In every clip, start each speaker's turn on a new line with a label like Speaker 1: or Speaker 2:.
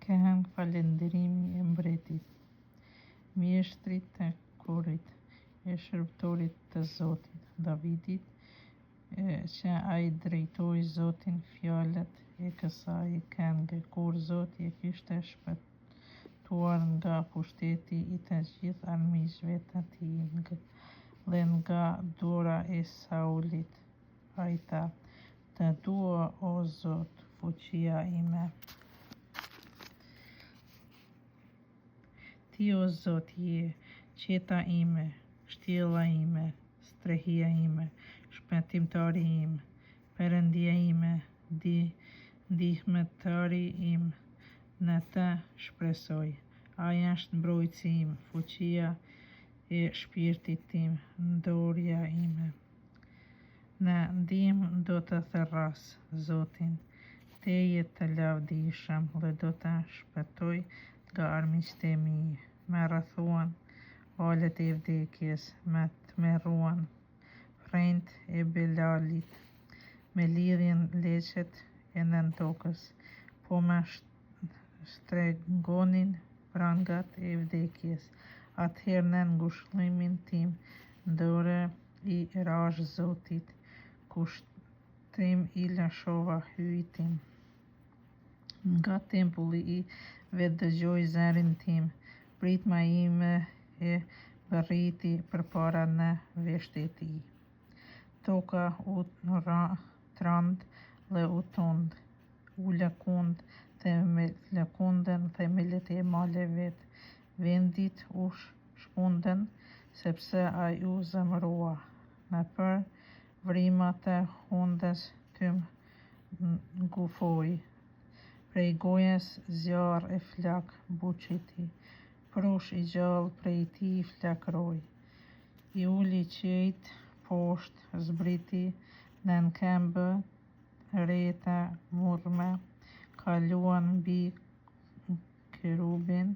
Speaker 1: Kehen falënderimi e mbretit, mjeshtrit të kurit, e shërbëtorit të Zotit, Davidit, që ai drejtoi Zotin fjalët e kësaj këngë, kur Zoti e kishte shpëtuar nga pushteti i të gjithë armiqve të tij dhe nga dura e Saulit. Ai tha: "Të dua, o Zot, fuqia ime. Ti, o Zot, je qeta ime, shtjella ime, strehia ime, shpëtimtari im, Perëndia ime, ndihmëtari im, në të shpresoj. Ai është mbrojtësi im, fuqia e shpirtit tim, ndorja ime. Në ndihmë do të therras Zotin, teje të lavdishëm dhe do të shpëtoj nga armiqtë e mi. Me rrethuan valët e vdekjes, me tmerruan frejnët e Belalit, me lidhin leqet e nën tokës, po me shtregonin prangat e vdekjes. Atëherë në ngushëllimin tim dorë i rash Zotit, kushtrim i lëshova hyjtim. Nga tempulli i vet dëgjoj zërin tim, pritma ime e bërriti përpara në veshët e tij. Toka u trand dhe u tund, u lëkundën themelët e maleve, vendit u shkundën, sepse ai u zemërua. Në për vrimat të hundës tym ngufoi, prej gojës zjarr e flak buçiti, prush i gjallë prej tij flakëroi. I uli qejt poshtë, zbriti nën këmbë re të murme, kaluan mbi kerubin,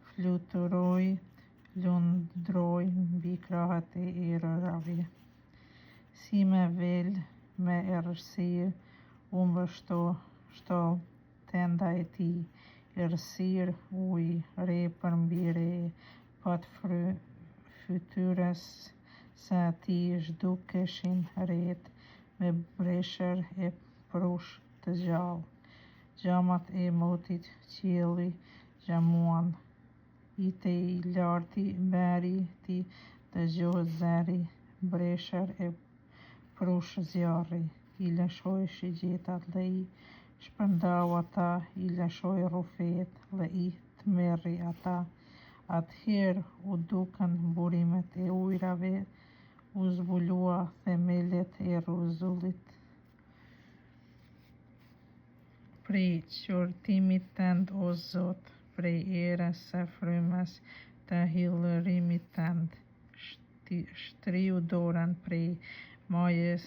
Speaker 1: fluturoi, lundroi mbi krahët e erërave. Si me vel me errësirë u mbështall tenda e tij, errësirë ujë, re për mbi re, patë fytyrës së tij zhdukeshin retë, me breshër e prush të gjallë. Xhamat e motit qielli xhamuan, ite i larti beri ti dëgjohet zëri, breshër e prush zjarri. I lëshoi shigjetat dhe i shpërndau ata, i lëshoi rrufet dhe i tmerri ata. Atëherë u dukën burimet e ujrave, u zbulua themelët e rruzullit. Prej qortimit tënd, o Zot, prej erës së frymës të hillërimit tënd, shtriu dorën prej majës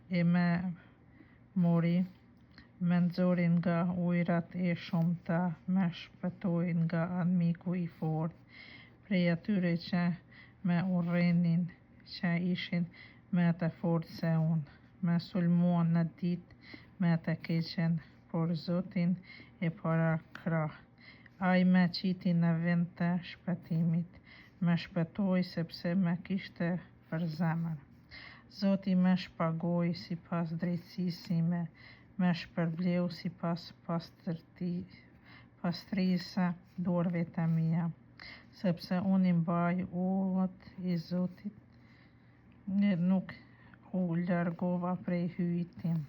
Speaker 1: e më mori, më nxori nga ujërat e shumta, më shpëtoi nga armiku i fortë, prej atyre që më urrënin, që ishin më të fortë se unë. Më sulmuan në ditë më të keqen, por Zotin e para krah. Ai më qiti në vend të shpëtimit, më shpëtoi sepse më kishte për zemër. Zoti më shpagoi sipas drejtësisë sime, më shpërbleu sipas pastrisë së dorëve të mia, sepse unë i mbaj urdhët e Zotit, nuk u largova prej hyjit tim.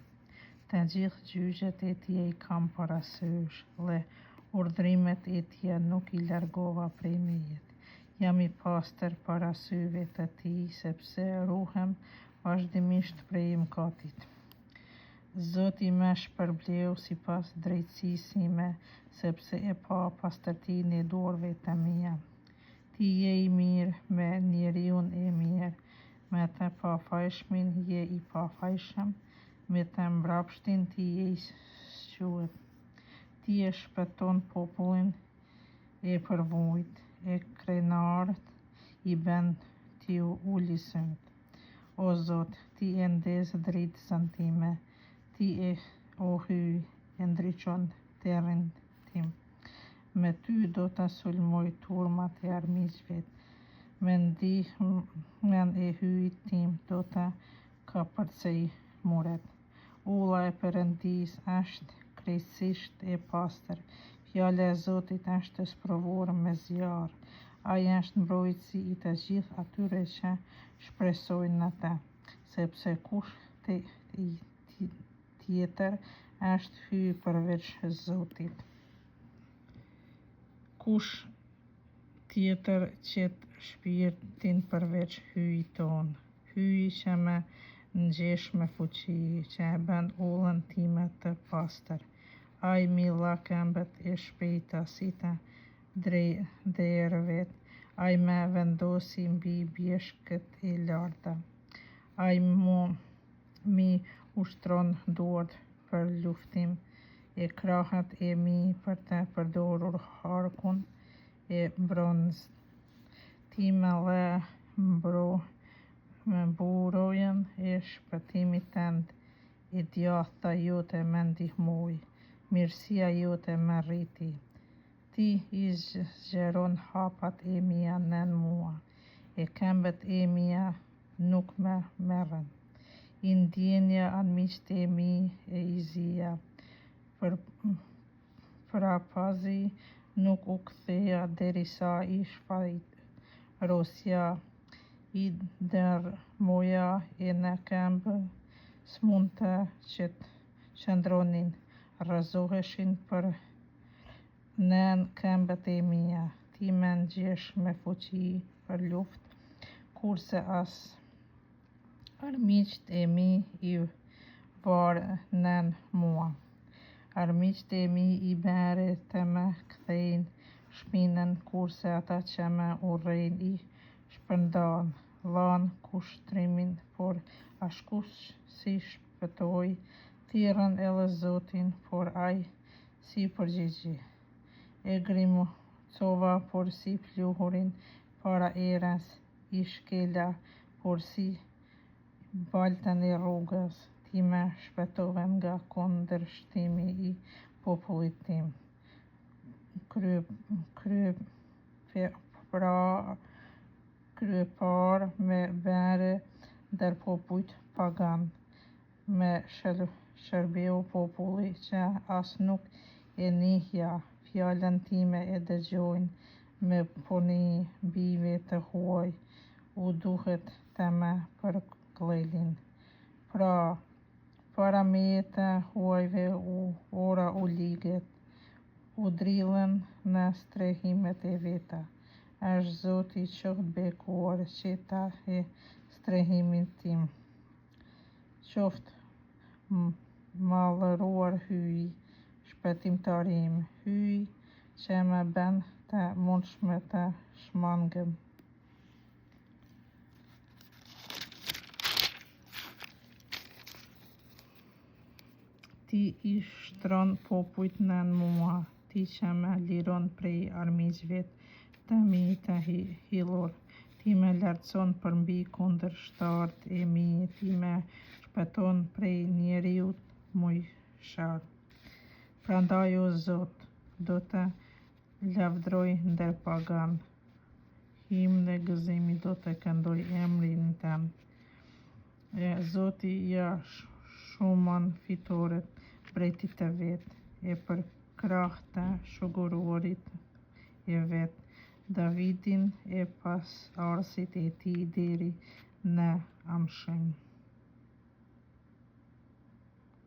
Speaker 1: Të gjithë gjyqjet e tij i kam parasysh, dhe urdhrimet e tij nuk i largova prej meje. Jam i pastër para syve të tij, sepse ruhem vazhdimisht prej mëkatit. Zoti më shpërbleu sipas drejtësisë sime, sepse e pa pastërtinë e dorëve të mia. Ti je i mirë me njeriun e mirë, me të pafajshmin je i pafajshëm, me të mbrapshtin ti je i shquet. Ti e shpëton popullin e përvojt, e krenarët i bën t'ju ulisynt. O Zot, ti e ndez drejtësën time, ti e o hyj, e ndriçon terrin tim. me ty do të sulmoj turmat e armiqve. Me ndihmën e hyjit tim do të kapërcej muret. Ulla e Perëndis është krejtësisht e pastër. Fjala e Zotit është sprovuar me zjarr. Ai është mbrojtësi i të gjithë atyre që shpresojnë atë, sepse kush tjetër është hyj përveç Zotit. Kush tjetër qet shpirtin përveç hyjit ton, hyji që më ngjesh me fuqi, që e bën ullën time të pastër. Ai mi la këmbët e shpejta si të derëve, ai më vendosi mbi bjeshkët e larta. Ai mi ushtron duart për luftim, e krahët e mi për të përdorur harkun e bronzit. Ti më le mburojën e shpëtimit tënd, e djathta jote më ndihmoi, mirësia jote më rriti. Ti i zgjeron hapat e mia nën mua, e këmbët e mia nuk më merren. I ndjenja armiqtë e mi e i zija, prapazi nuk u kthea derisa i shpajrosja, i dërmoja e në këmbë smundë që qëndronin, rrëzoheshin për nën këmbët e mia. Ti më ngjesh me fuqi për luftë, kurse as armiqtë e mi i varënën mua. Armiqtë e mi i bërë të më kthejnë shpinën, kurse ata që më urrejnë i shpërndan. Lan kushtrimin, por askush si shpëtoi, thirrën edhe Zotin, por ai si përgjigji. E grimcova, por si pluhurin para erës, i shkela, por si baltën e rrugës. Ti më shpëtove nga kundërshtimi i popullit tim. Kryepar me bëre ndër popujt pagan, me shërbeu populli që as nuk e njihja. Fjalën time e dëgjojnë me puni bijve të huaj, u duhet të më përkledhin. Pra, para meje të huajve ora u liget, u drilën në strehimet e veta. Është Zoti qoftë bekuar qeta e strehimin tim. Qoftë mallëruar hyj, shpëtimtari im, hyj që më bën të mundshme të shmangem. Ti i shtron popujt nën mua, ti që më liron prej armiqve të mi të hillur. Ti më lartëson përmbi kundërshtarët e mi, ti më shpëton prej njeriut mujshar. Prandaj o Zot, do të lavdroj ndër pagan, himn e gëzimit do të këndoj emrin tënd. Zoti ja shumon fitoret mbretit të vet, e për krah të shuguruarit e vet, Davidin e pasardhësit e tij deri në amshëm.